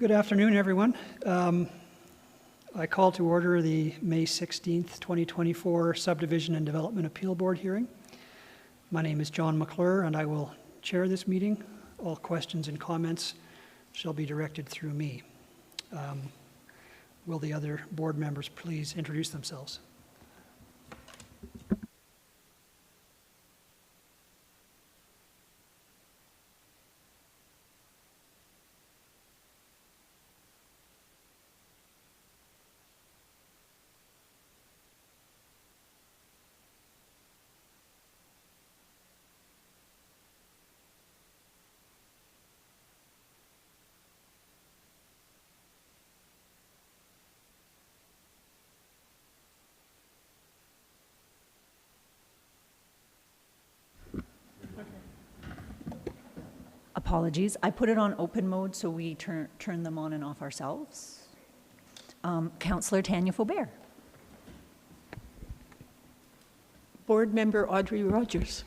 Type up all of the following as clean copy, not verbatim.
Good afternoon, everyone. I call to order the May 16th, 2024 Subdivision and Development Appeal Board hearing. My name is John McClure, and I will chair this meeting. All questions and comments shall be directed through me. Will the other board members please introduce themselves? Apologies. I put it on open mode so we turn them on and off ourselves. Councillor Tanya Faubert. Board Member Audrey Rogers.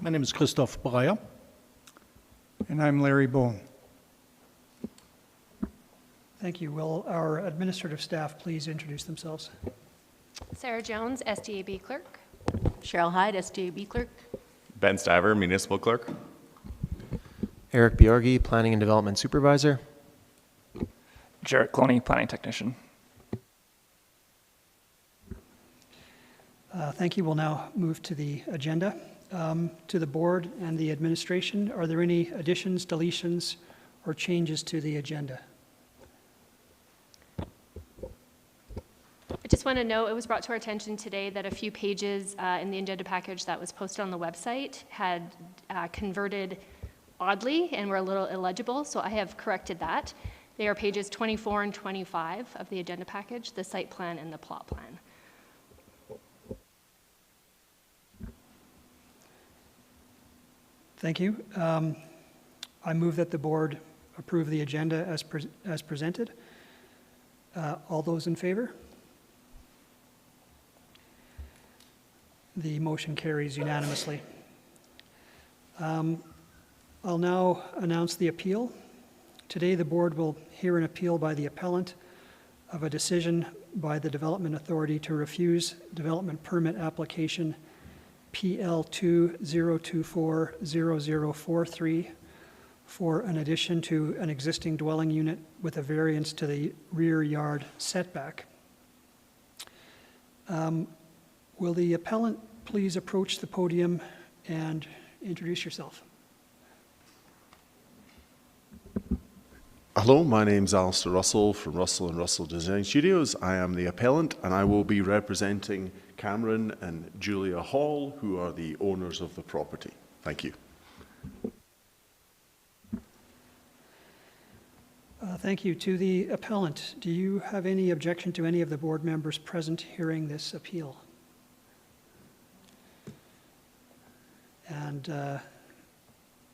My name is Christophe Breyer. And I'm Larry Bone. Thank you. Will our administrative staff please introduce themselves? Sarah Jones, SDAB Clerk. Cheryl Hyde, SDAB Clerk. Ben Stiver, Municipal Clerk. Eric Bjorgi, Planning and Development Supervisor. Jarrett Cloney, Planning Technician. Thank you. We'll now move to the agenda. To the board and the administration, are there any additions, deletions, or changes to the agenda? I just want to note, it was brought to our attention today that a few pages in the agenda package that was posted on the website had converted oddly and were a little illegible, so I have corrected that. They are pages 24 and 25 of the agenda package, the site plan and the plot plan. Thank you. I move that the board approve the agenda as presented. All those in favor? The motion carries unanimously. I'll now announce the appeal. Today, the board will hear an appeal by the appellant of a decision by the Development Authority to refuse development permit application PL20240043 for an addition to an existing dwelling unit with a variance to the rear yard setback. Will the appellant please approach the podium and introduce yourself? Hello, my name is Alistair Russell from Russell & Russell Design Studios. I am the appellant and I will be representing Cameron and Julia Hall, who are the owners of the property. Thank you. Thank you. To the appellant, do you have any objection to any of the board members present hearing this appeal? And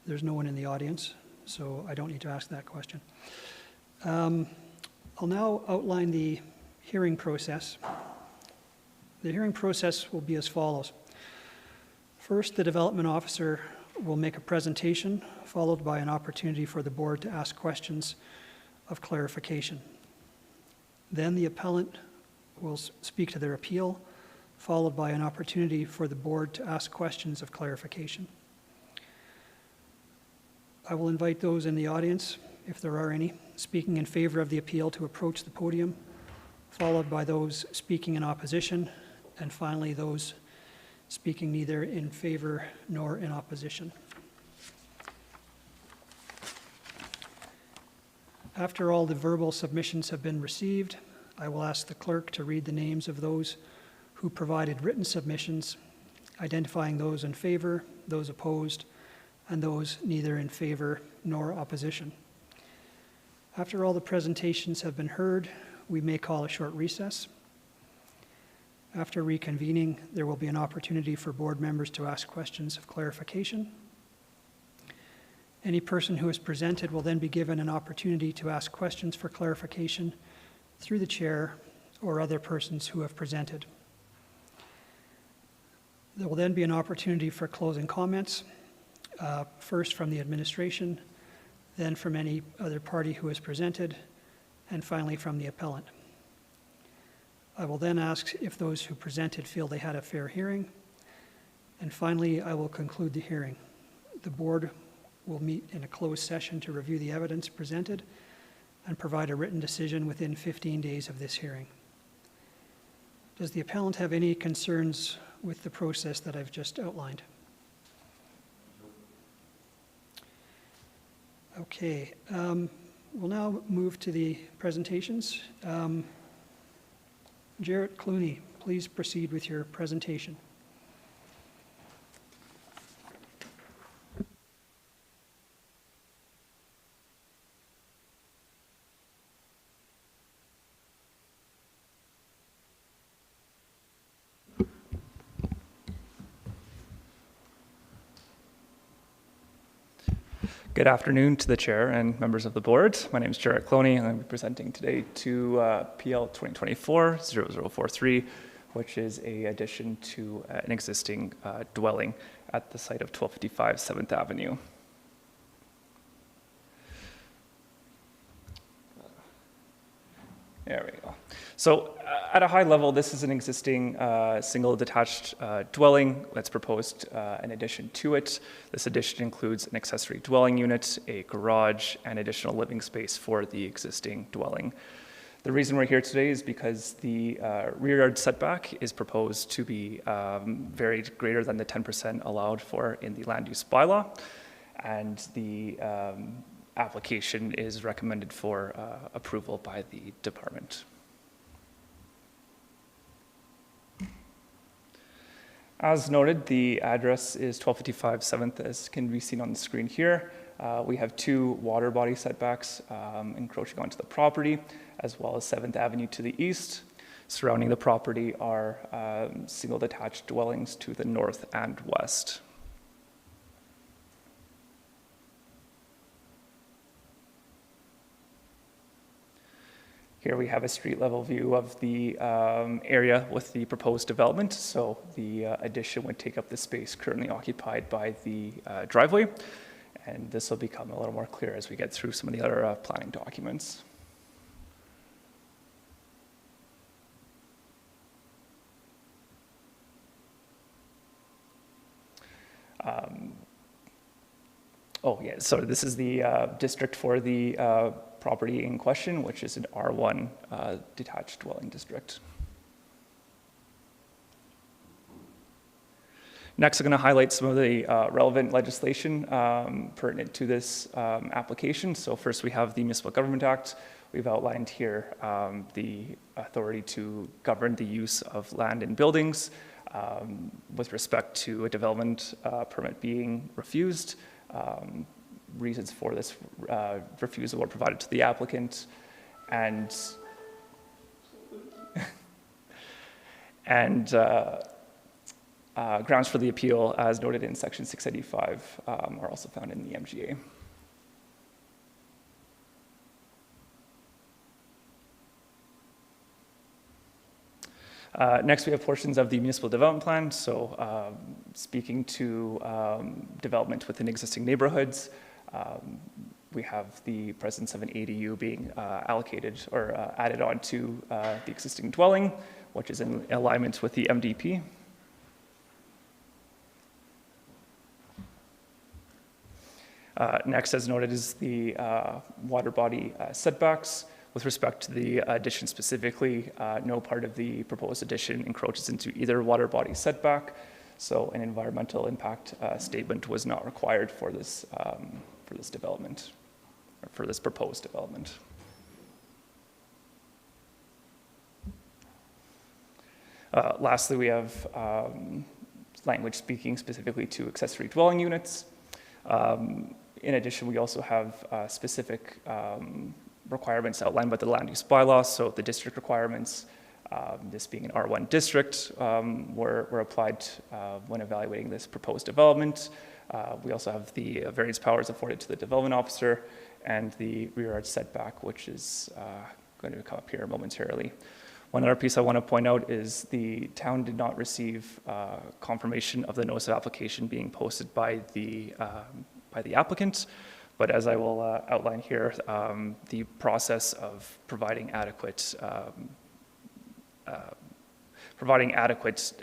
there's no one in the audience, so I don't need to ask that question. I'll now outline the hearing process. The hearing process will be as follows. First, the development officer will make a presentation, followed by an opportunity for the board to ask questions of clarification. Then the appellant will speak to their appeal, followed by an opportunity for the board to ask questions of clarification. I will invite those in the audience, if there are any, speaking in favor of the appeal to approach the podium, followed by those speaking in opposition, and finally those speaking neither in favor nor in opposition. After all the verbal submissions have been received, I will ask the clerk to read the names of those who provided written submissions, identifying those in favor, those opposed, and those neither in favor nor opposition. After all the presentations have been heard, we may call a short recess. After reconvening, there will be an opportunity for board members to ask questions of clarification. Any person who is presented will then be given an opportunity to ask questions for clarification through the chair or other persons who have presented. There will then be an opportunity for closing comments, first from the administration, then from any other party who has presented, and finally from the appellant. I will then ask if those who presented feel they had a fair hearing, and finally, I will conclude the hearing. The board will meet in a closed session to review the evidence presented and provide a written decision within 15 days of this hearing. Does the appellant have any concerns with the process that I've just outlined? Okay, we'll now move to the presentations. Jarrett Clooney, please proceed with your presentation. Good afternoon to the chair and members of the board. My name is Jarrett Clooney, and I'm presenting today to PL 2024-0043, which is an addition to an existing dwelling at the site of 1255 7th Avenue. There we go. So at a high level, this is an existing single detached dwelling that's proposed an addition to it. This addition includes an accessory dwelling unit, a garage, and additional living space for the existing dwelling. The reason we're here today is because the rear yard setback is proposed to be varied greater than the 10% allowed for in the land use bylaw, and the application is recommended for approval by the department. As noted, the address is 1255 7th, as can be seen on the screen here. We have two water body setbacks encroaching onto the property, as well as 7th Avenue to the east. Surrounding the property are single detached dwellings to the north and west. Here we have a street level view of the area with the proposed development. So the addition would take up the space currently occupied by the driveway. And this will become a little more clear as we get through some of the other planning documents. So this is the district for the property in question, which is an R1 detached dwelling district. Next, I'm going to highlight some of the relevant legislation pertinent to this application. So first, we have the Municipal Government Act. We've outlined here the authority to govern the use of land and buildings with respect to a development permit being refused. Reasons for this refusal were provided to the applicant, and grounds for the appeal, as noted in Section 685, are also found in the MGA. Next, we have portions of the municipal development plan. So speaking to development within existing neighborhoods, we have the presence of an ADU being allocated or added on to the existing dwelling, which is in alignment with the MDP. Next, as noted, is the water body setbacks. With respect to the addition specifically, no part of the proposed addition encroaches into either water body setback, so an environmental impact statement was not required for this development, or for this proposed development. Lastly, we have language speaking specifically to accessory dwelling units. In addition, we also have specific requirements outlined by the land use bylaw. So the district requirements, this being an R1 district, were applied when evaluating this proposed development. We also have the variance powers afforded to the development officer and the rear yard setback, which is going to come up here momentarily. One other piece I want to point out is the town did not receive confirmation of the notice of application being posted by the applicant. But as I will outline here, the process of providing adequate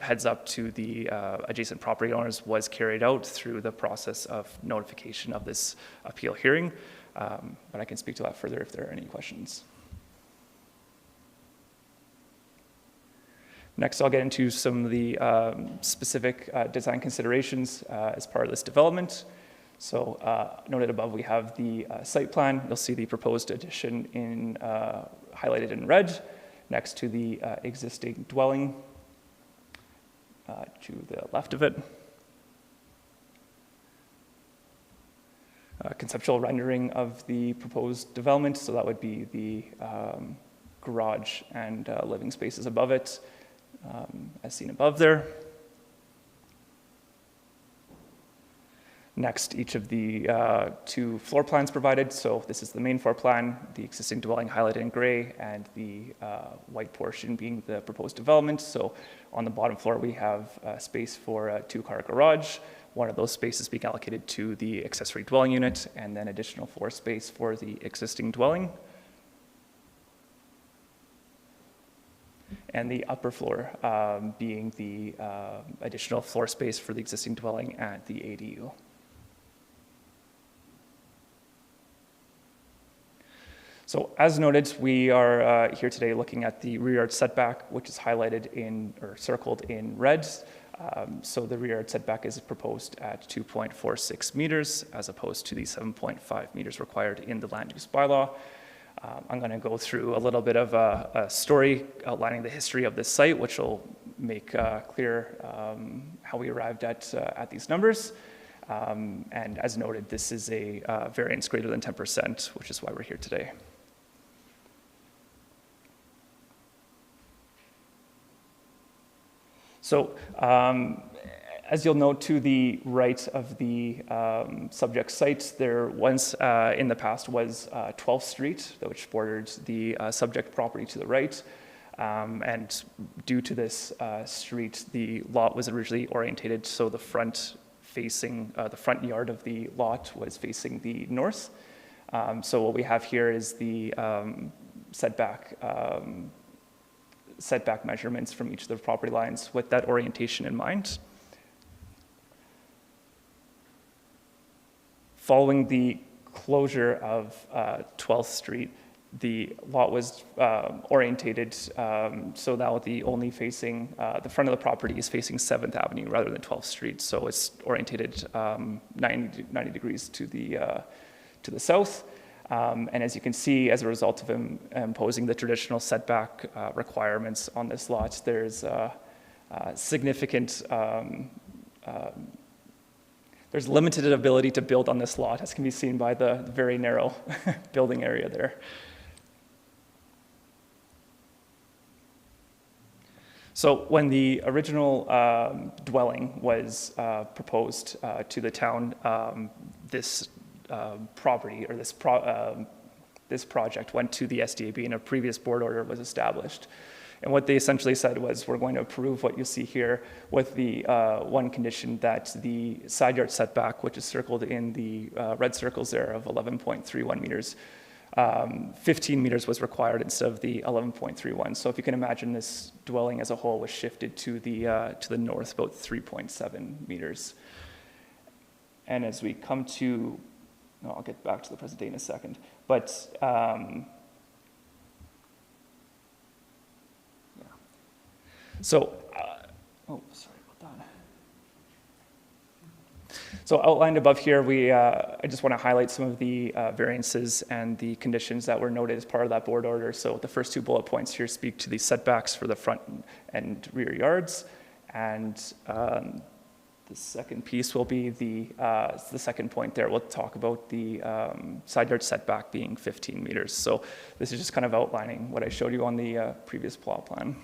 heads up to the adjacent property owners was carried out through the process of notification of this appeal hearing. But I can speak to that further if there are any questions. Next, I'll get into some of the specific design considerations as part of this development. So noted above, we have the site plan. You'll see the proposed addition in highlighted in red next to the existing dwelling to the left of it. Conceptual rendering of the proposed development. So that would be the garage and living spaces above it, as seen above there. Next, each of the two floor plans provided. So this is the main floor plan, the existing dwelling highlighted in gray, and the white portion being the proposed development. So on the bottom floor, we have space for a two-car garage, one of those spaces being allocated to the accessory dwelling unit, and then additional floor space for the existing dwelling. And the upper floor being the additional floor space for the existing dwelling and the ADU. So as noted, we are here today looking at the rear yard setback, which is highlighted in or circled in red. So the rear yard setback is proposed at 2.46 meters as opposed to the 7.5 meters required in the land use bylaw. I'm going to go through a little bit of a story outlining the history of this site, which will make clear how we arrived at these numbers. And as noted, this is a variance greater than 10%, which is why we're here today. So as you'll note to the right of the subject site, there once in the past was 12th Street, which bordered the subject property to the right. And due to this street, the lot was originally orientated so the front yard of the lot was facing the north. So what we have here is the setback measurements from each of the property lines with that orientation in mind. Following the closure of 12th Street, the lot was orientated so now the only facing, the front of the property is facing 7th Avenue rather than 12th Street. So it's orientated 90 degrees to the south. And as you can see, as a result of him imposing the traditional setback requirements on this lot, there's significant, there's limited ability to build on this lot, as can be seen by the very narrow building area there. So when the original dwelling was proposed to the town, this property or this project went to the SDAB and a previous board order was established. And what they essentially said was, we're going to approve what you see here with the one condition that the side yard setback, which is circled in the red circles there of 11.31 meters, 15 meters was required instead of the 11.31. So if you can imagine, this dwelling as a whole was shifted to the north about 3.7 meters. And as we come to, no, I'll get back to the present day in a second, but so, oh, sorry about that. So outlined above here, I just want to highlight some of the variances and the conditions that were noted as part of that board order. So the first two bullet points here speak to the setbacks for the front and rear yards, and the second piece will be the second point there. We'll talk about the side yard setback being 15 meters. So this is just kind of outlining what I showed you on the previous plot plan.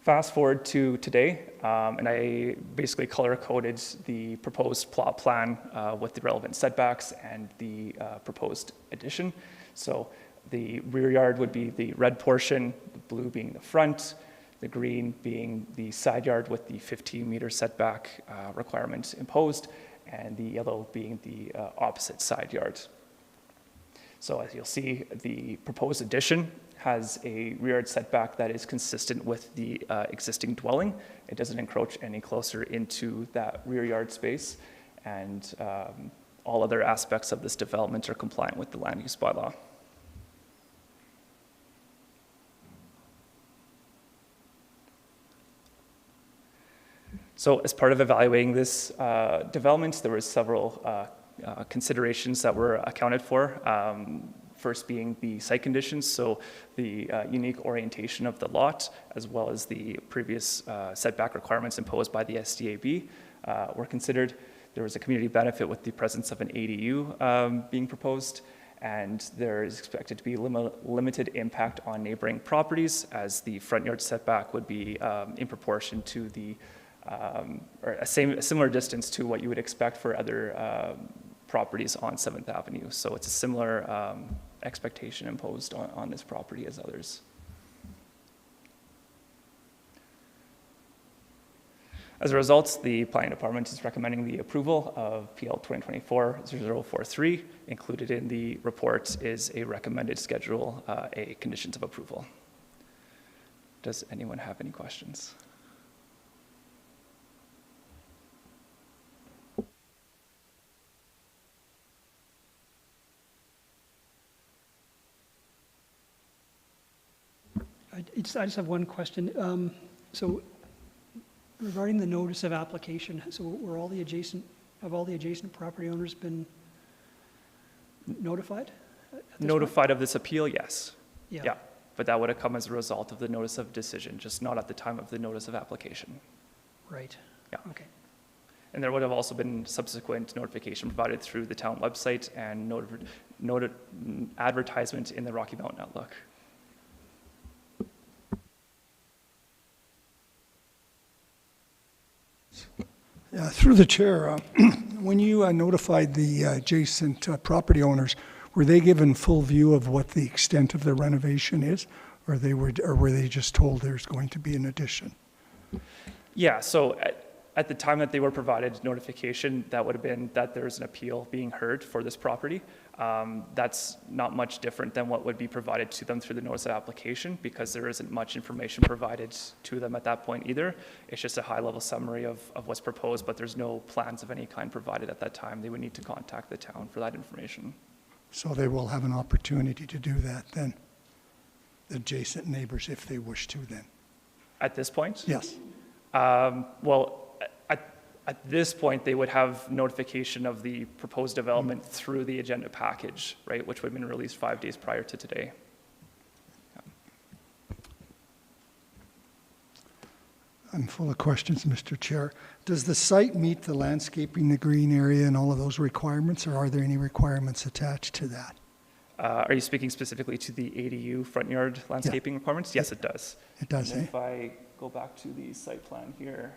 Fast forward to today, and I basically color-coded the proposed plot plan with the relevant setbacks and the proposed addition. So the rear yard would be the red portion, the blue being the front. The green being the side yard with the 15-meter setback requirement imposed, and the yellow being the opposite side yard. So as you'll see, the proposed addition has a rear yard setback that is consistent with the existing dwelling. It doesn't encroach any closer into that rear yard space, and all other aspects of this development are compliant with the land use bylaw. So as part of evaluating this development, there were several considerations that were accounted for. First being the site conditions, so the unique orientation of the lot, as well as the previous setback requirements imposed by the SDAB were considered. There was a community benefit with the presence of an ADU being proposed, and there is expected to be limited impact on neighboring properties, as the front yard setback would be in proportion to the or a similar distance to what you would expect for other properties on 7th Avenue. So it's a similar expectation imposed on this property as others. As a result, the planning department is recommending the approval of PL 2024-0043. Included in the report is a recommended Schedule A conditions of approval. Does anyone have any questions? I just have one question. So regarding the notice of application, so were all the adjacent property owners been notified? At this Notified of this appeal, yes. point? Yeah, but that would have come as a result of the notice of decision, just not at the time of the notice of application. Right. Yeah. Okay. And there would have also been subsequent notification provided through the town website and advertisement in the Rocky Mountain Outlook. Through the chair, when you notified the adjacent property owners, were they given full view of what the extent of the renovation is, or were they just told there's going to be an addition? Yeah, so at the time that they were provided notification, that would have been that there's an appeal being heard for this property. That's not much different than what would be provided to them through the notice of application, because there isn't much information provided to them at that point either. It's just a high-level summary of what's proposed, but there's no plans of any kind provided at that time. They would need to contact the town for that information. So they will have an opportunity to do that then, the adjacent neighbors, if they wish to then? At this point? Yes. Well, at this point, they would have notification of the proposed development through the agenda package, right, which would have been released 5 days prior to today. I'm full of questions, Mr. Chair. Does the site meet the landscaping, the green area, and all of those requirements, or are there any requirements attached to that? Are you speaking specifically to the ADU front yard landscaping requirements? Yes, it does. It does, And eh? if I go back to the site plan here,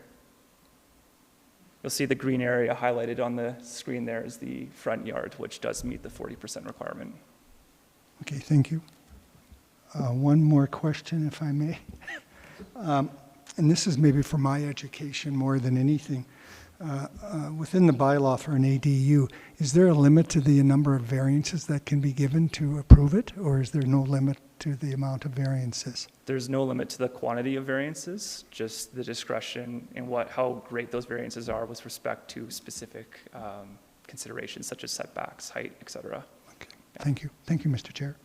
you'll see the green area highlighted on the screen there is the front yard, which does meet the 40% requirement. Okay, thank you. One more question, if I may. And this is maybe for my education more than anything. Within the bylaw for an ADU, is there a limit to the number of variances that can be given to approve it, or is there no limit to the amount of variances? There's no limit to the quantity of variances, just the discretion in how great those variances are with respect to specific considerations such as setbacks, height, et cetera. Okay. Yeah. Thank you. Thank you, Mr. Chair.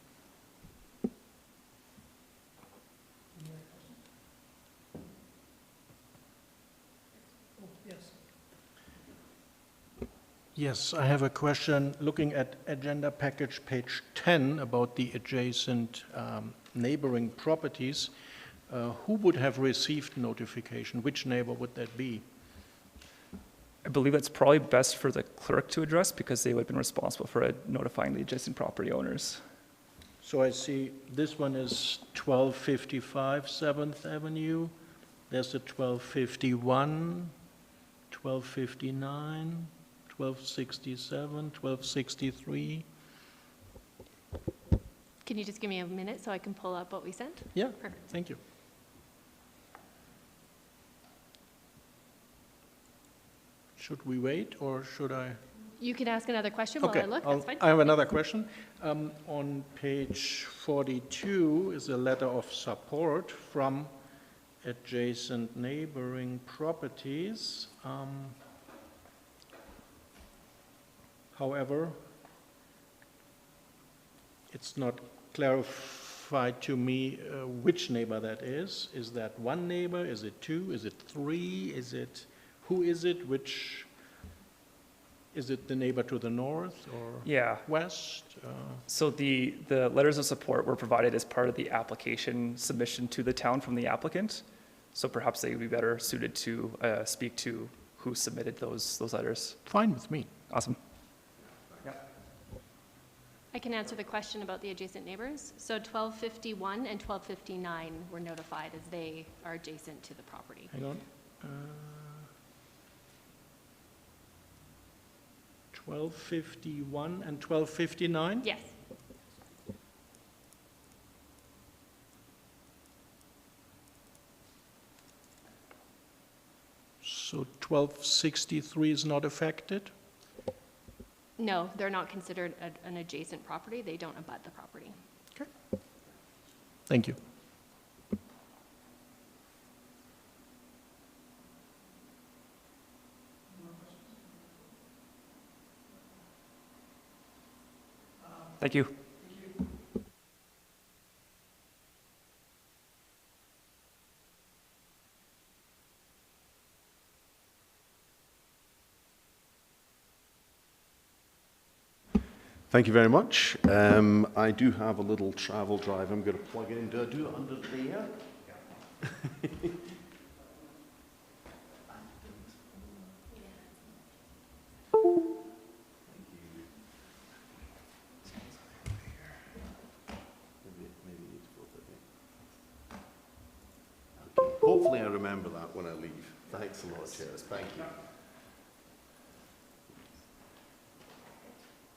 Yes, I have a question. Looking at agenda package page 10 about the adjacent neighboring properties, who would have received notification? Which neighbor would that be? I believe it's probably best for the clerk to address, because they would have been responsible for notifying the adjacent property owners. So I see this one is 1255 7th Avenue. There's a 1251, 1259, 1267, 1263. Can you just give me a minute so I can pull up what we sent? Yeah, Perfect. thank you. Should we wait, or should I? You can ask another question while I look, that's fine. I have another question. On page 42 is a letter of support from adjacent neighboring properties. However, it's not clarified to me which neighbor that is. Is that one neighbor? Is it two? Is it three? Who is it? Is it the neighbor to the north or Yeah. west? So the letters of support were provided as part of the application submission to the town from the applicant. So perhaps they would be better suited to speak to who submitted those letters. Fine with me. Awesome. I can answer the question about the adjacent neighbors. So 1251 and 1259 were notified as they are adjacent to the property. Hang on. 1251 and 1259? Yes. So 1263 is not affected? No, they're not considered an adjacent property. They don't abut the property. Okay. Thank you. Thank you. Thank you very much. I do have a little travel drive I'm going to plug in. Do I do it under there? Hopefully I remember that when I leave. Thanks a lot, Chairs. Thank you.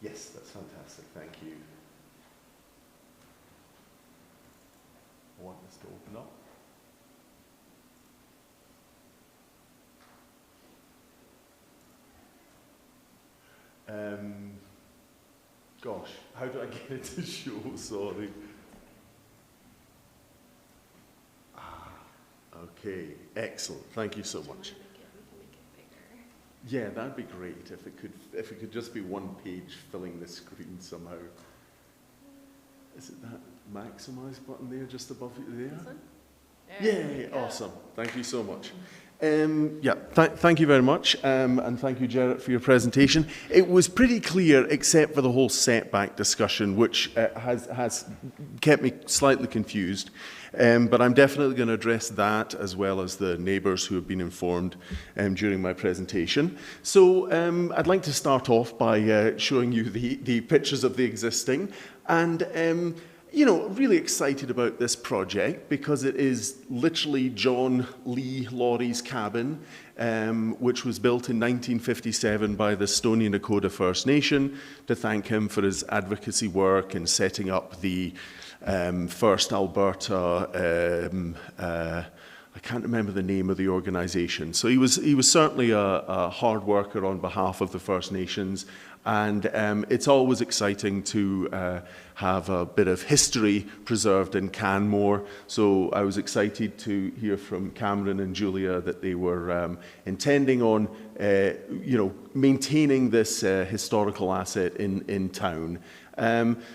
Yes, that's fantastic. Thank you. I want this to open up. Gosh, how do I get it to show? Sorry. Okay, excellent. Thank you so much. Yeah, that'd be great if it could just be one page filling the screen somehow. Is it that maximize button there just above you there? This one? Yeah, awesome. Thank you so much. Thank you very much, and thank you, Jarrett, for your presentation. It was pretty clear, except for the whole setback discussion, which has kept me slightly confused. But I'm definitely going to address that as well as the neighbours who have been informed during my presentation. So I'd like to start off by showing you the pictures of the existing, and you know, really excited about this project because it is literally John Lee Laurie's cabin, which was built in 1957 by the Stoney Nakoda First Nation to thank him for his advocacy work in setting up the first Alberta, I can't remember the name of the organization. So he was certainly a hard worker on behalf of the First Nations, and it's always exciting to have a bit of history preserved in Canmore. So I was excited to hear from Cameron and Julia that they were intending on maintaining this historical asset in town.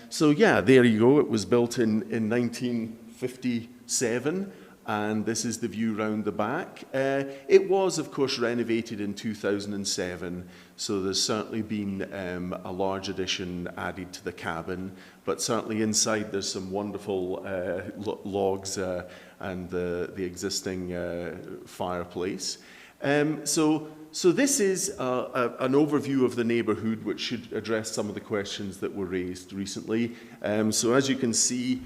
So yeah, there you go. It was built in 1957. And this is the view round the back. It was, of course, renovated in 2007, so there's certainly been a large addition added to the cabin, but certainly inside there's some wonderful logs and the existing fireplace. So this is an overview of the neighbourhood, which should address some of the questions that were raised recently. So as you can see,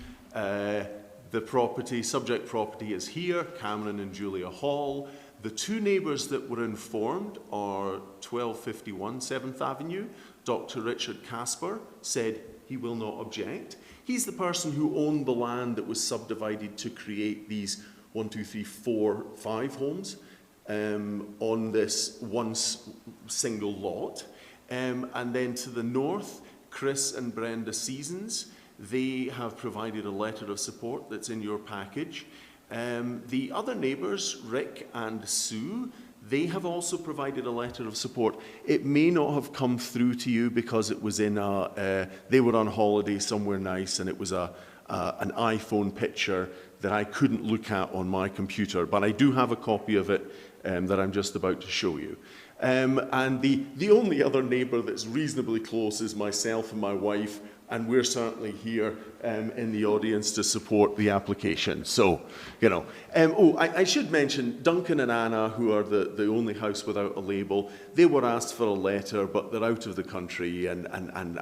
the property, subject property is here, Cameron and Julia Hall. The two neighbours that were informed are 1251 7th Avenue. Dr. Richard Casper said he will not object. He's the person who owned the land that was subdivided to create these 1, 2, 3, 4, 5 homes. on this single lot. And then to the north, Chris and Brenda Seasons, they have provided a letter of support that's in your package. The other neighbours, Rick and Sue, they have also provided a letter of support. It may not have come through to you because it was they were on holiday somewhere nice, and it was an iPhone picture that I couldn't look at on my computer, but I do have a copy of it that I'm just about to show you. And the only other neighbour that's reasonably close is myself and my wife, and we're certainly here in the audience to support the application. So, you know. I should mention Duncan and Anna, who are the only house without a label. They were asked for a letter, but they're out of the country, and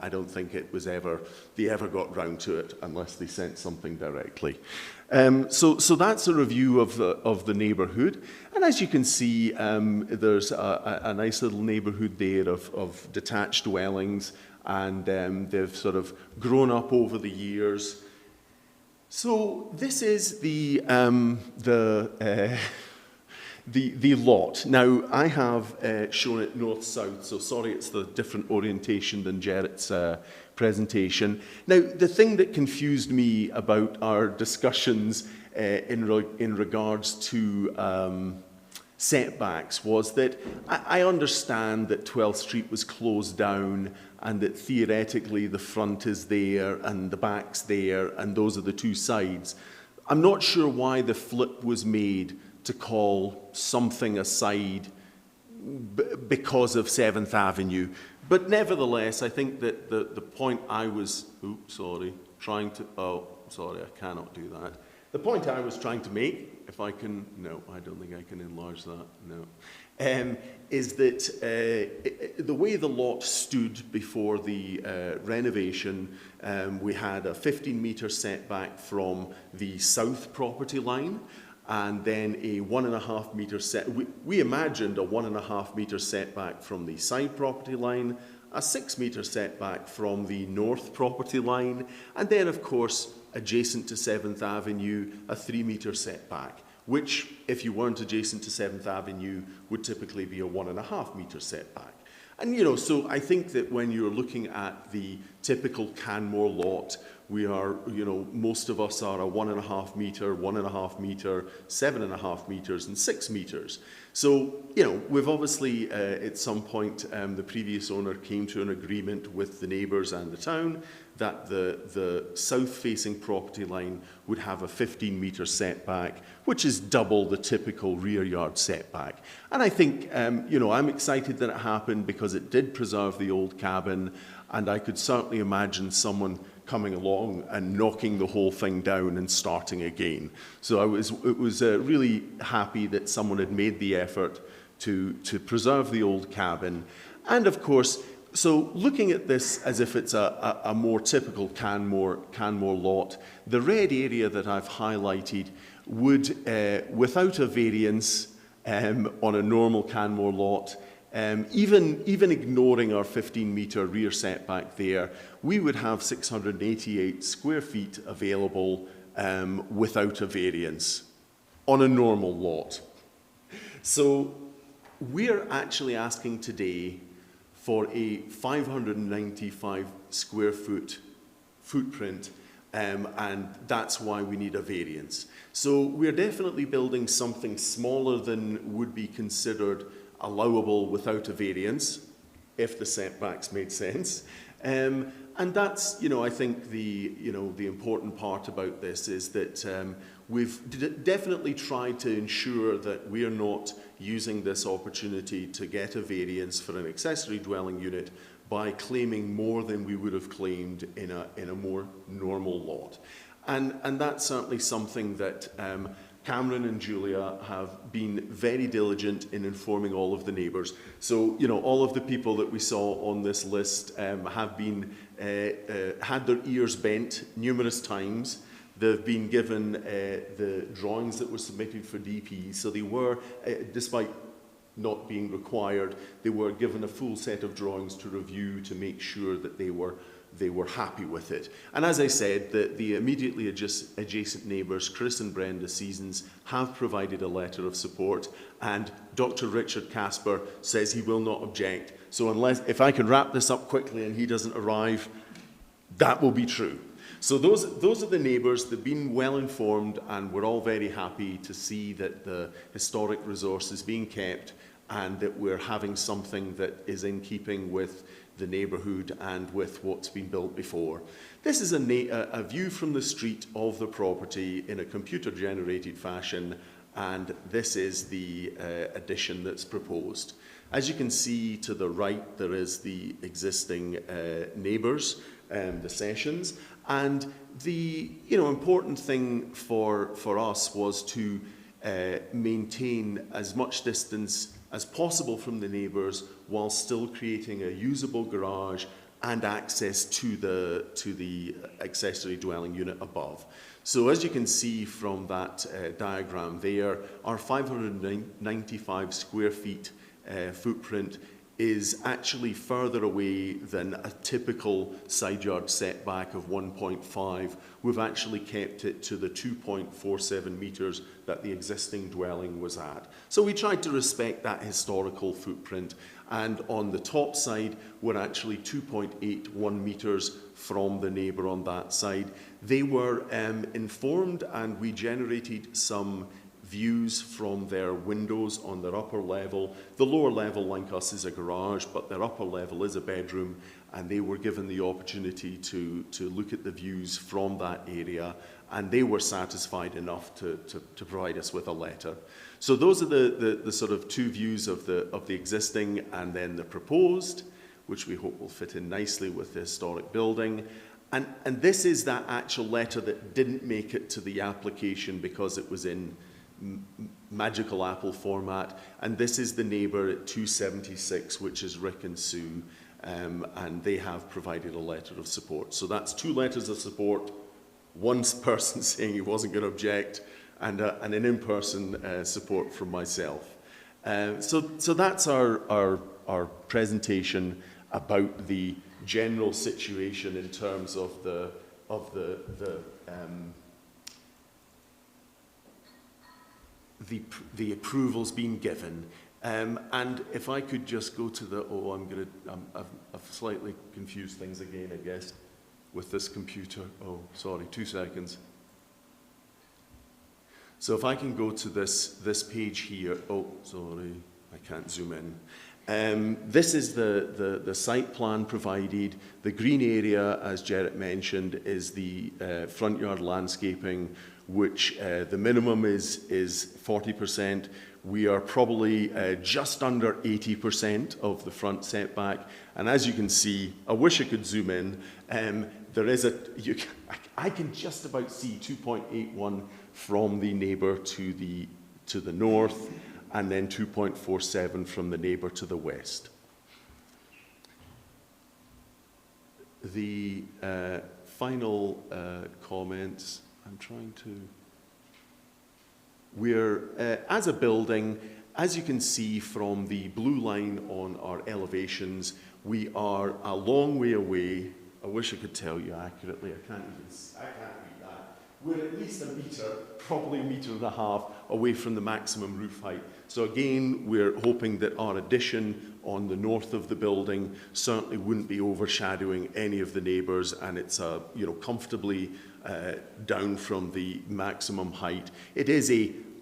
I don't think they ever got round to it unless they sent something directly. So that's a review of the neighbourhood. And as you can see, there's a nice little neighbourhood there of detached dwellings, and they've sort of grown up over the years. So this is the lot. Now, I have shown it north-south, so sorry it's the different orientation than Jarrett's presentation. Now, the thing that confused me about our discussions in regards to setbacks was that I understand that 12th Street was closed down and that theoretically the front is there and the back's there and those are the two sides. I'm not sure why the flip was made to call something a side because of 7th Avenue. But nevertheless, I think that the point I was, I cannot do that. The point I was trying to make, if I can, no, I don't think I can enlarge that, no, is that the way the lot stood before the renovation, we had a 15-metre setback from the south property line, and then a 1.5 metre set. We imagined a 1.5 metre setback from the side property line, a 6 metre setback from the north property line, and then, of course, adjacent to 7th Avenue, a 3 metre setback, which, if you weren't adjacent to 7th Avenue, would typically be a 1.5 metre setback. And, you know, so I think that when you're looking at the typical Canmore lot, we are, you know, most of us are a 1.5 metre, 1.5 metre, 7.5 metres, and 6 metres. So, you know, we've obviously, at some point, the previous owner came to an agreement with the neighbours and the town that the south-facing property line would have a 15-metre setback, which is double the typical rear yard setback. And I think, you know, I'm excited that it happened because it did preserve the old cabin, and I could certainly imagine someone coming along and knocking the whole thing down and starting again. So it was really happy that someone had made the effort to preserve the old cabin. And of course, so looking at this as if it's a more typical Canmore lot, the red area that I've highlighted would, without a variance on a normal Canmore lot, even ignoring our 15-metre rear setback there, we would have 688 square feet available without a variance on a normal lot. So we're actually asking today for a 595 square foot footprint, and that's why we need a variance. So we're definitely building something smaller than would be considered allowable without a variance, if the setbacks made sense. And that's, you know, I think the important part about this is that we've definitely tried to ensure that we're not using this opportunity to get a variance for an accessory dwelling unit by claiming more than we would have claimed in a more normal lot. And that's certainly something that Cameron and Julia have been very diligent in informing all of the neighbours. So, you know, all of the people that we saw on this list have been, had their ears bent numerous times. They've been given the drawings that were submitted for DP. So they were, despite not being required, they were given a full set of drawings to review to make sure that they were they were happy with it. And as I said, the immediately adjacent neighbours, Chris and Brenda Seasons, have provided a letter of support, and Dr. Richard Casper says he will not object. So if I can wrap this up quickly and he doesn't arrive, that will be true. So those are the neighbours. They've been well informed, and we're all very happy to see that the historic resource is being kept and that we're having something that is in keeping with the neighbourhood and with what's been built before. This is a view from the street of the property in a computer-generated fashion, and this is the addition that's proposed. As you can see to the right, there is the existing neighbours, the Sessions, and the important thing for us was to maintain as much distance as possible from the neighbours while still creating a usable garage and access to the accessory dwelling unit above. So as you can see from that diagram there, our 595 square feet footprint is actually further away than a typical side yard setback of 1.5. We've actually kept it to the 2.47 metres that the existing dwelling was at. So we tried to respect that historical footprint, and on the top side we're actually 2.81 metres from the neighbour on that side. They were informed, and we generated some views from their windows on their upper level. The lower level, like us, is a garage, but their upper level is a bedroom, and they were given the opportunity to look at the views from that area, and they were satisfied enough to provide us with a letter. So those are the sort of two views of the existing and then the proposed, which we hope will fit in nicely with the historic building. And this is that actual letter that didn't make it to the application because it was in magical apple format, and this is the neighbour at 276, which is Rick and Sue, and they have provided a letter of support. So that's two letters of support, one person saying he wasn't going to object, and an in-person support from myself. So that's our presentation about the general situation in terms of the approvals being given. And if I could just go to the, I've slightly confused things again, I guess, with this computer. Oh, sorry, 2 seconds. So if I can go to this page here. Oh, sorry, I can't zoom in. This is the site plan provided. The green area, as Jarrett mentioned, is the front yard landscaping, which the minimum is 40%. We are probably just under 80% of the front setback. And as you can see, I wish I could zoom in. There is I can just about see 2.81 from the neighbour to the north, and then 2.47 from the neighbour to the west. The final comments. I'm trying to... We're, as a building, as you can see from the blue line on our elevations, we are a long way away. I wish I could tell you accurately. I can't read that. We're at least a metre, probably 1.5 metres away from the maximum roof height. So again, we're hoping that our addition on the north of the building certainly wouldn't be overshadowing any of the neighbours, and it's comfortably down from the maximum height. It is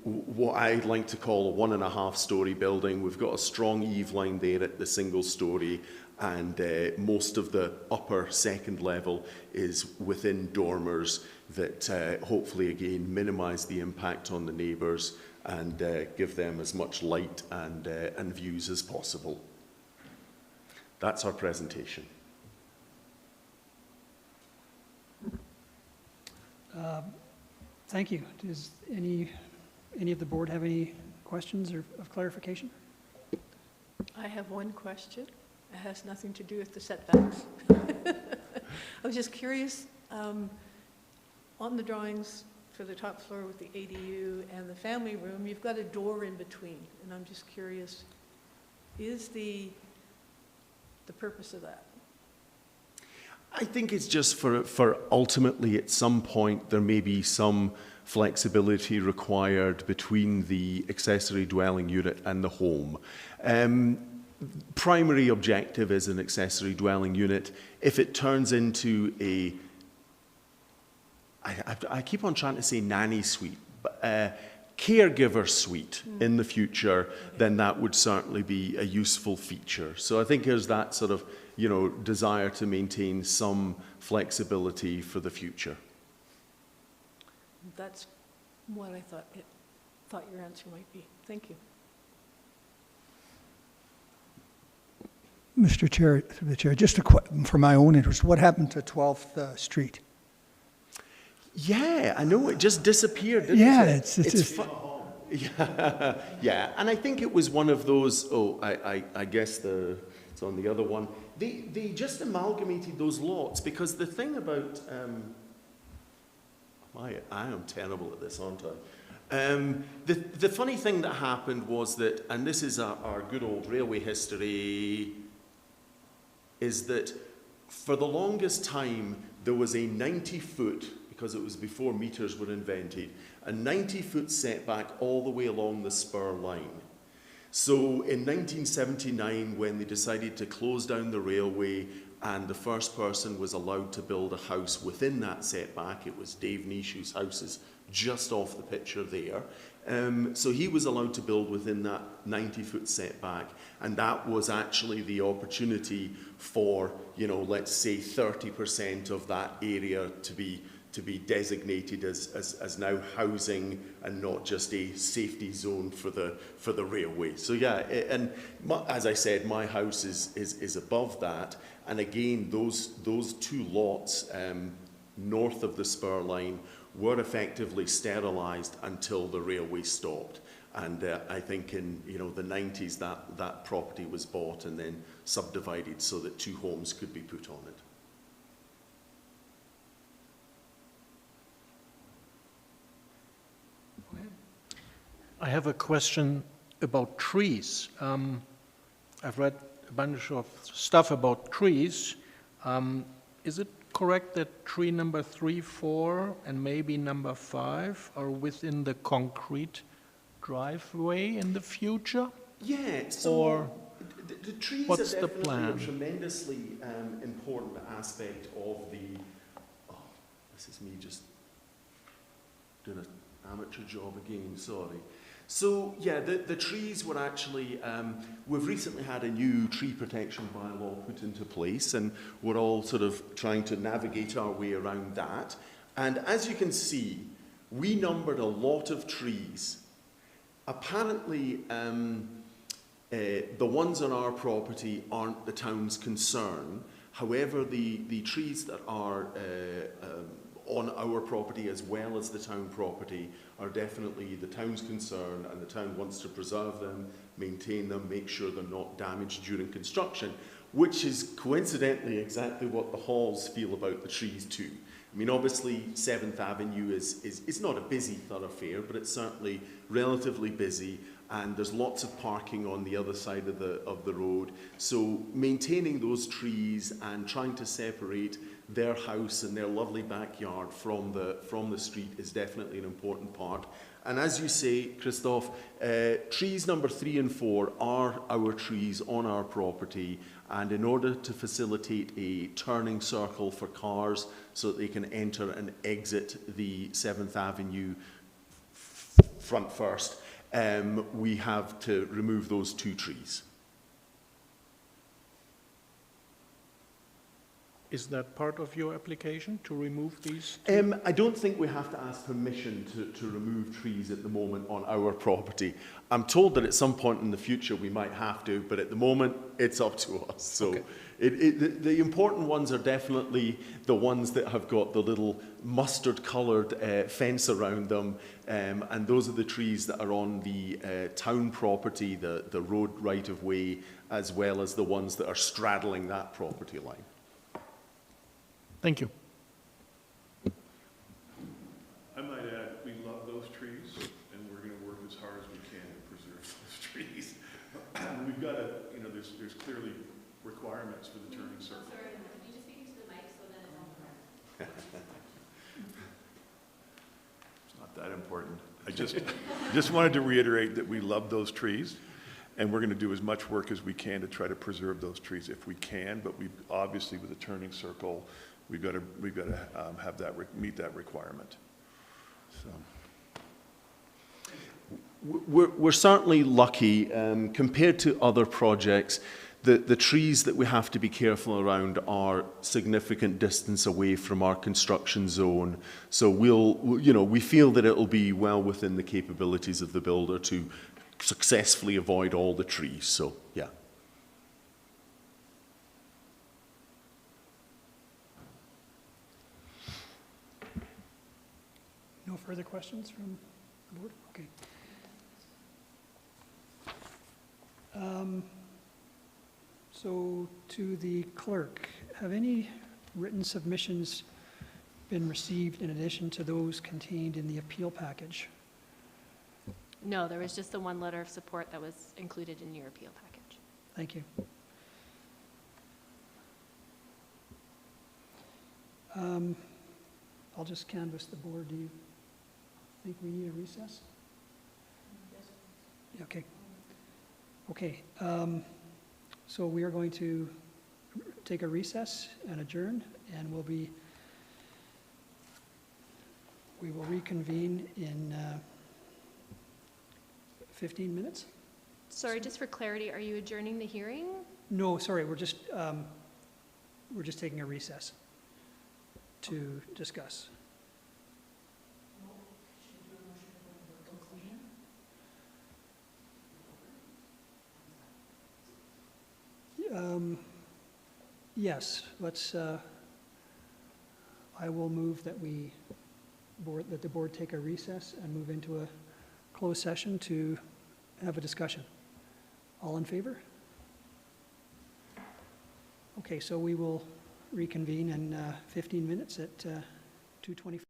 what I'd like to call a 1.5-storey building. We've got a strong eave line there at the single storey, and most of the upper second level is within dormers that hopefully again minimise the impact on the neighbours and give them as much light and views as possible. That's our presentation. Thank you. Does any of the board have any questions or of clarification? I have one question. It has nothing to do with the setbacks. I was just curious, on the drawings for the top floor with the ADU and the family room, you've got a door in between, and I'm just curious, is the purpose of that? I think it's just for ultimately at some point there may be some flexibility required between the accessory dwelling unit and the home. Primary objective is an accessory dwelling unit. If it turns into a, I keep on trying to say nanny suite, but caregiver suite in the future, then that would certainly be a useful feature. So I think there's that sort of, you know, desire to maintain some flexibility for the future. That's what I thought your answer might be. Thank you. Mr. Chair, through the chair, just for my own interest, what happened to 12th Street? Yeah, I know, it just disappeared, didn't it? It's yeah, yeah, and I think it was one of those, I guess it's on the other one. They just amalgamated those lots, because the thing about, I am terrible at this, aren't I? The funny thing that happened was that, and this is our good old railway history, is that for the longest time there was a 90-foot, because it was before meters were invented, a 90-foot setback all the way along the spur line. So in 1979, when they decided to close down the railway and the first person was allowed to build a house within that setback, it was Dave Nish, whose house is just off the picture there. So he was allowed to build within that 90-foot setback, and that was actually the opportunity for, you know, let's say 30% of that area to be designated as now housing and not just a safety zone for the railway. So yeah, as I said, my house is above that, and again, those two lots north of the spur line were effectively sterilised until the railway stopped. And I think in the 90s that property was bought and then subdivided so that two homes could be put on it. I have a question about trees. I've read a bunch of stuff about trees. Is it correct that tree number 3, 4, and maybe number 5 are within the concrete driveway in the future? Yeah, so or the trees what's are the definitely plan? a tremendously important aspect of the, this is me just doing an amateur job again, sorry. So yeah, the trees were actually, we've recently had a new tree protection bylaw put into place, and we're all sort of trying to navigate our way around that. And as you can see, we numbered a lot of trees. Apparently, the ones on our property aren't the town's concern. However, the trees that are on our property as well as the town property are definitely the town's concern, and the town wants to preserve them, maintain them, make sure they're not damaged during construction, which is coincidentally exactly what the Halls feel about the trees too. I mean, obviously 7th Avenue is not a busy thoroughfare, but it's certainly relatively busy, and there's lots of parking on the other side of the road. So maintaining those trees and trying to separate their house and their lovely backyard from the street is definitely an important part. And as you say, Christoph, trees number 3 and 4 are our trees on our property, and in order to facilitate a turning circle for cars so that they can enter and exit the 7th Avenue front first, we have to remove those 2 trees. Is that part of your application, to remove these? I don't think we have to ask permission to remove trees at the moment on our property. I'm told that at some point in the future we might have to, but at the moment it's up to us. So okay. The important ones are definitely the ones that have got the little mustard-coloured fence around them, and those are the trees that are on the town property, the road right-of-way, as well as the ones that are straddling that property line. Thank you. I might add, we love those trees, and we're going to work as hard as we can to preserve those trees. We've got to, there's clearly requirements for the turning circle. Sorry, could you just speak into the mic so It's not that important. I just wanted to reiterate that we love those trees, and we're going to do as much work as we can to try to preserve those trees if we can, but we obviously, with a turning circle, we've got to have that, meet that requirement. So. We're certainly lucky, compared to other projects, the trees that we have to be careful around are significant distance away from our construction zone. So we feel that it'll be well within the capabilities of the builder to successfully avoid all the trees, so yeah. No further questions from the board? Okay. So to the clerk, have any written submissions been received in addition to those contained in the appeal package? No, there was just the one letter of support that was included in your appeal package. Thank you. I'll just canvass the board. Do you think we need a recess? Yes. Okay. Okay. So we are going to take a recess and adjourn, and we will reconvene in 15 minutes. Sorry, just for clarity, are you adjourning the hearing? No, sorry, we're just taking a recess to discuss. Yes, let's, I will move that that the board take a recess and move into a closed session to have a discussion. All in favor? Okay, so we will reconvene in 15 minutes at 2:25.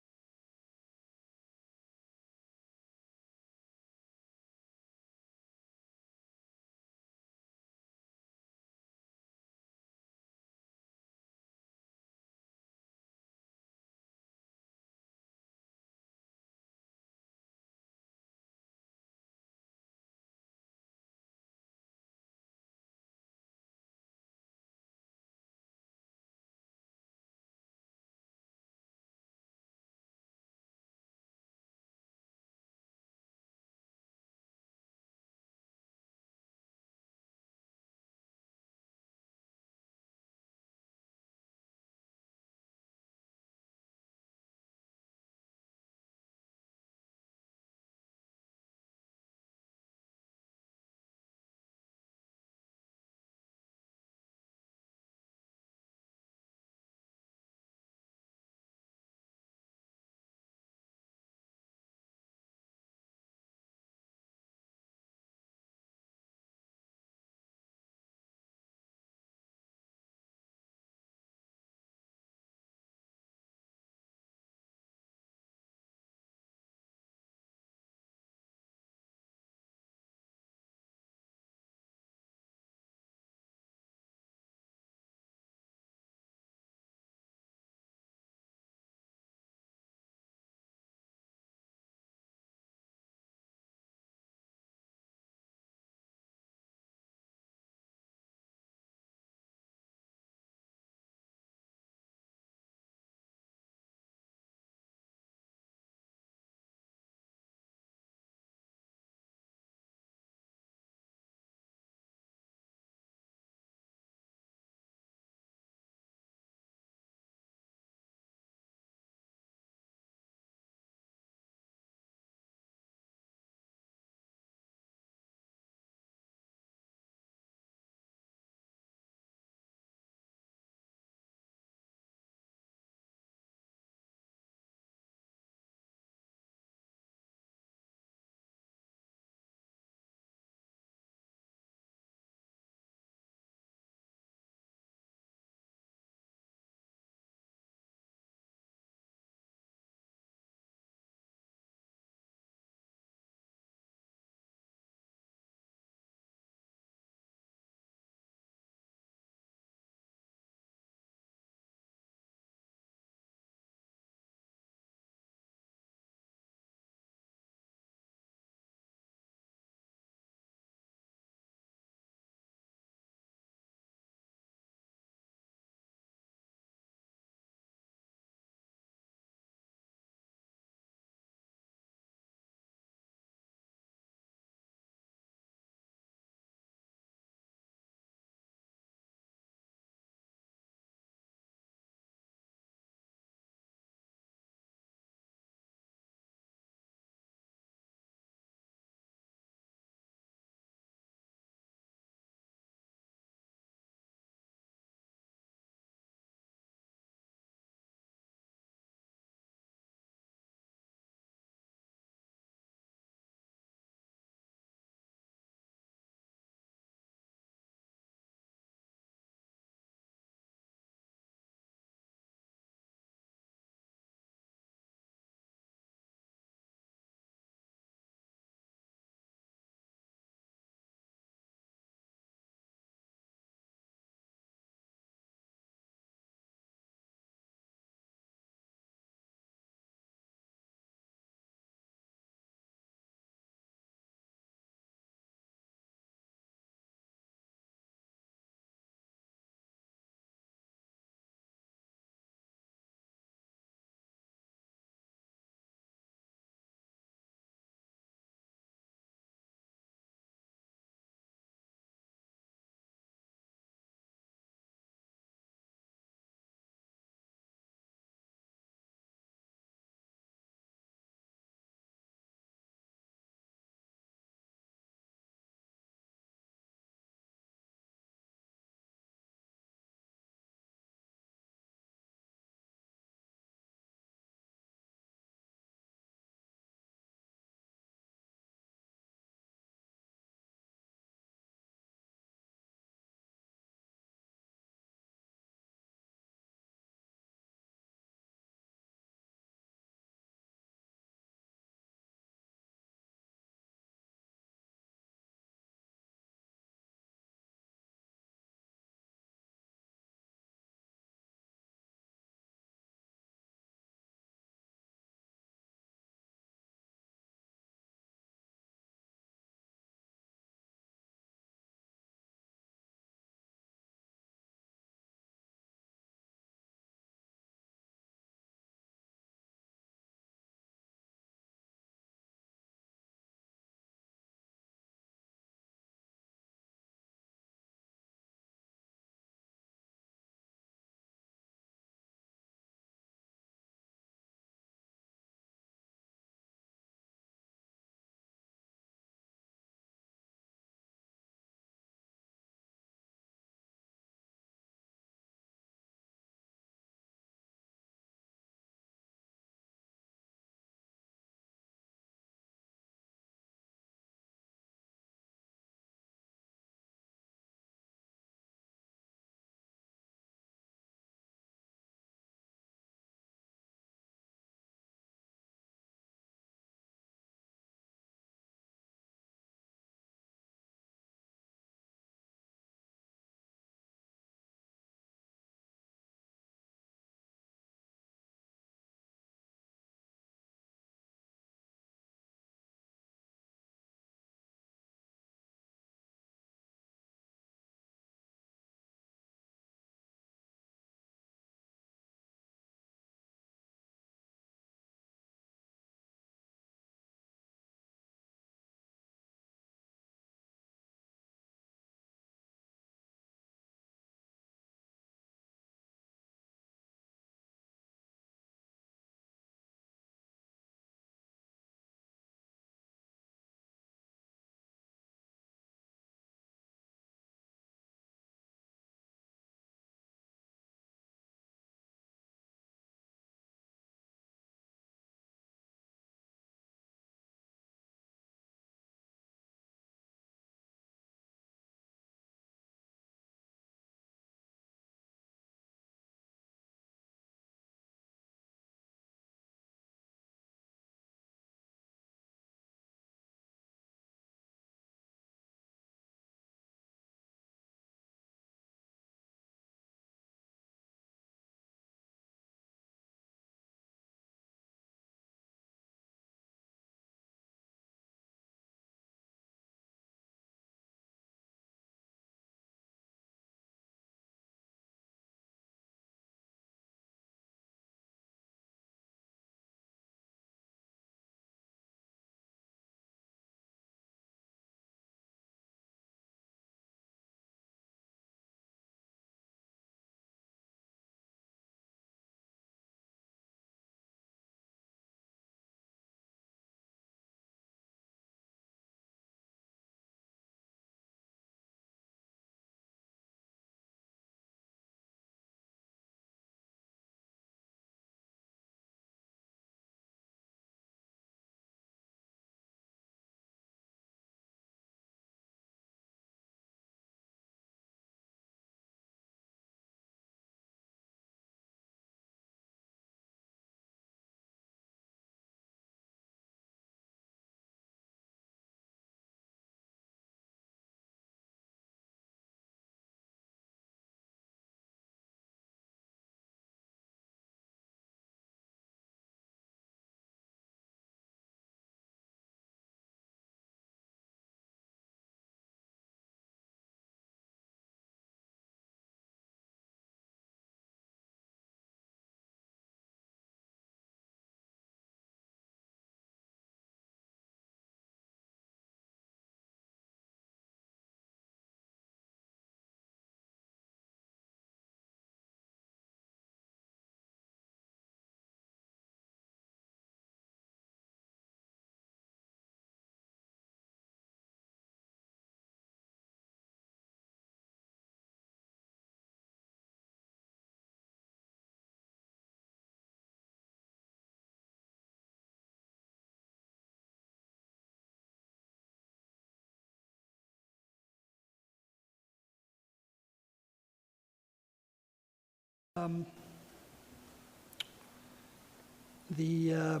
The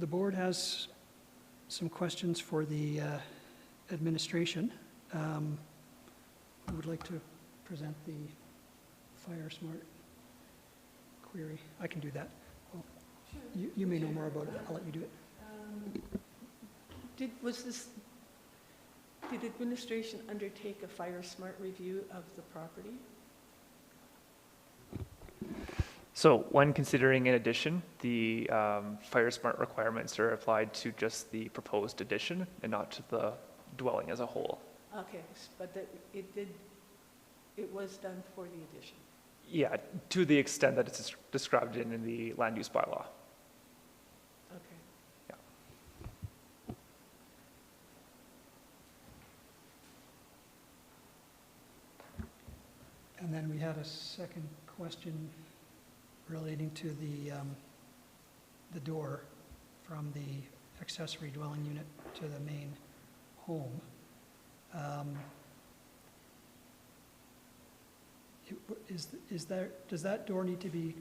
board has some questions for the administration. Who would like to present the Fire Smart query? I can do that. Well, you may know more about it. I'll let you do it. Did administration undertake a Fire Smart review of the property? So when considering an addition, the Fire Smart requirements are applied to just the proposed addition and not to the dwelling as a whole. Okay, but it was done for the addition. Yeah, to the extent that it's described in the land use bylaw. Okay. Yeah. And then we had a second question relating to the door from the accessory dwelling unit to the main home. Does that door need to be,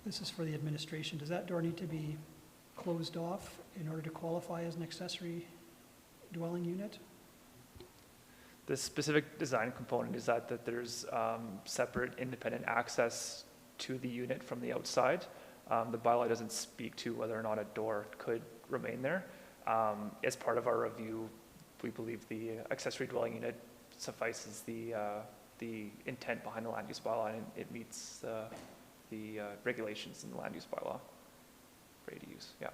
this is for the administration, does that door need to be closed off in order to qualify as an accessory dwelling unit? The specific design component is that there's separate independent access to the unit from the outside. The bylaw doesn't speak to whether or not a door could remain there. As part of our review, we believe the accessory dwelling unit suffices the intent behind the land use bylaw, and it meets the regulations in the land use bylaw for ADUs. Yeah.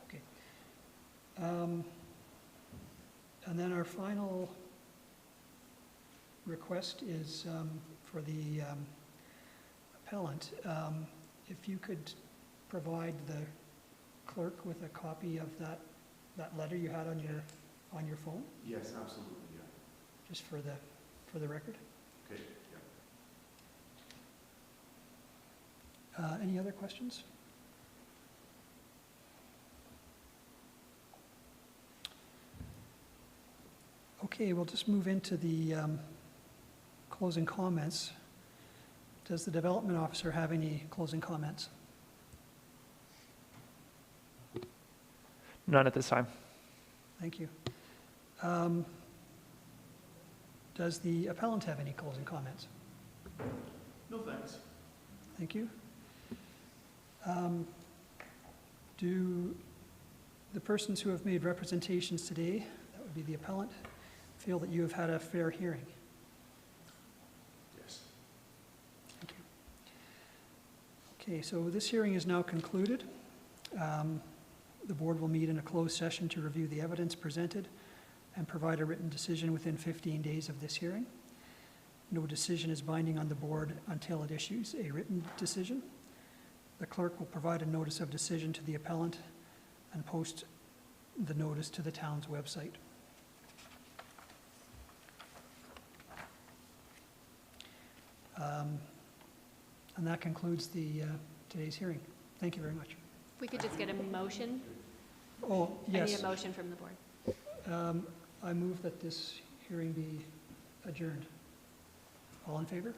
Okay. And then our final request is for the appellant. If you could provide the clerk with a copy of that letter you had on your phone, Yes, absolutely, yeah. just for the record. Okay, yeah. Any other questions? Okay, we'll just move into the closing comments. Does the development officer have any closing comments? None at this time. Thank you. Does the appellant have any closing comments? No, thanks. Thank you. Do the persons who have made representations today, that would be the appellant, feel that you have had a fair hearing? Yes. Thank you. Okay, so this hearing is now concluded. The board will meet in a closed session to review the evidence presented and provide a written decision within 15 days of this hearing. No decision is binding on the board until it issues a written decision. The clerk will provide a notice of decision to the appellant and post the notice to the town's website. And that concludes today's hearing. Thank you very much. If we could just get a motion. Oh, I need yes. a motion from the board. I move that this hearing be adjourned. All in favor?